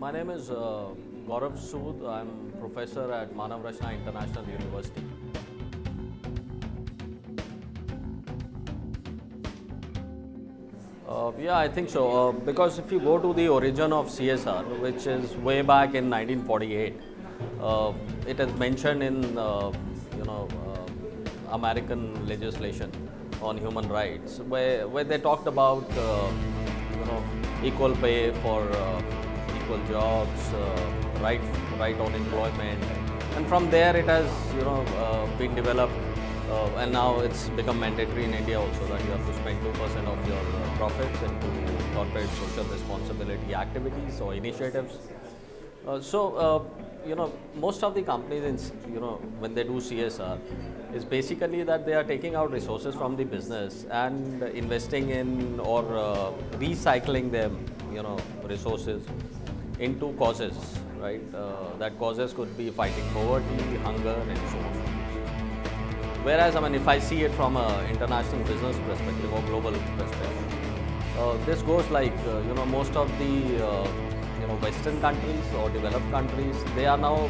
My name is Gaurav Sood. I'm professor at Manav Rachna International University. Yeah, I think so. Because if you go to the origin of CSR, which is way back in 1948, it is mentioned in American legislation on human rights, where they talked about equal pay for equal jobs, right on employment, and from there it has been developed. And now it's become mandatory in India also that you have to spend 2% of your profits into corporate social responsibility activities or initiatives. Most of the companies, when they do CSR, is basically that they are taking out resources from the business and investing in or recycling them, resources into causes, right? That causes could be fighting poverty, hunger, and so on. Whereas, if I see it from an international business perspective or global perspective, this goes like, most of the, Western countries or developed countries, they are now,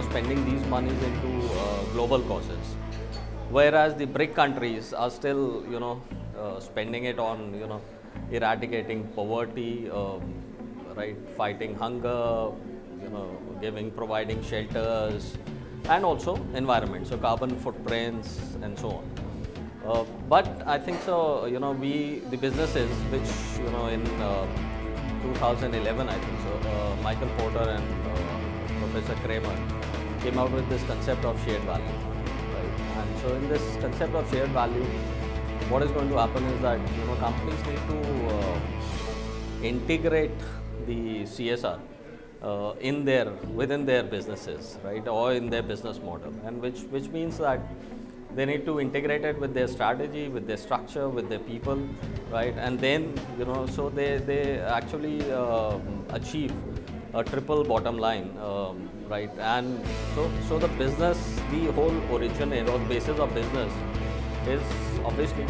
spending these monies into global causes. Whereas the BRIC countries are still, spending it on, eradicating poverty, right, fighting hunger, providing shelters, and also environment, so carbon footprints and so on. But I think so, the businesses which, in 2011, I think so, Michael Porter and Professor Kramer came out with this concept of shared value, right? And so in this concept of shared value, what is going to happen is that, companies need to integrate the CSR within their businesses, right, or in their business model, and which means that they need to integrate it with their strategy, with their structure, with their people, right, and then so they actually achieve a triple bottom line, right, and so the business, the whole origin or basis of business is obviously.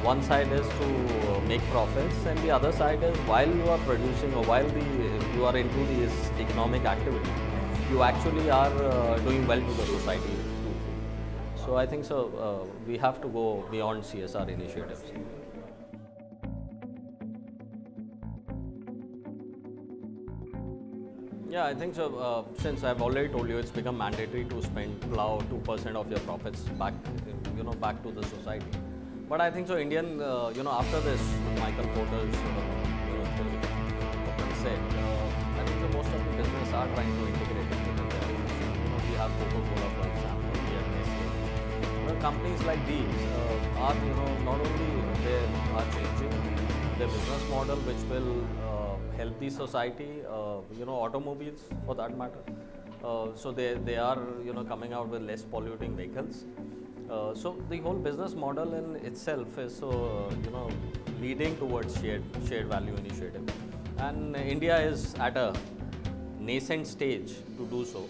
One side is to make profits, and the other side is while you are producing or while you are into this economic activity, you actually are doing well to the society too. So I think so. We have to go beyond CSR initiatives. Yeah, I think so. Since I've already told you, it's become mandatory to plow 2% of your profits back, back to the society. But I think so. Indian, after this Michael Porter's theory, concept, I think so most of the business are trying to integrate it within their business. We have Coca-Cola, for example. We have Nestle. Companies like these are, not only they are changing their business model, which will help the society. Automobiles, for that matter. So they are, coming out with less polluting vehicles. So the whole business model in itself is leading towards shared value initiative, and India is at a nascent stage to do so.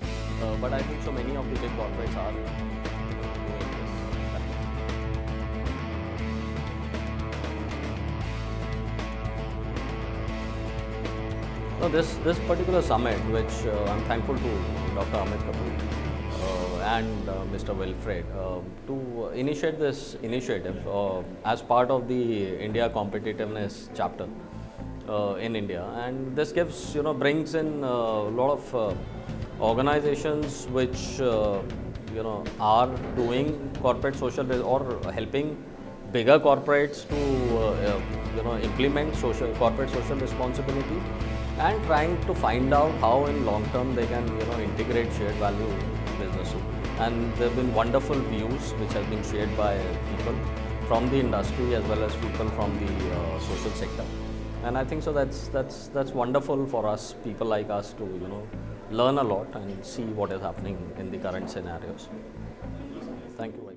But I think so many of the big corporates are doing this. This particular summit, which I'm thankful to Dr. Amit Kapoor and Mr. Wilfred to initiate this initiative as part of the India Competitiveness chapter in India, and this brings in a lot of organizations which are doing corporate social or helping bigger corporates to implement corporate social responsibility, and trying to find out how in long term they can integrate shared value businesses. And there have been wonderful views which have been shared by people from the industry as well as people from the social sector. And I think so that's wonderful for us, people like us, to learn a lot and see what is happening in the current scenarios. Thank you.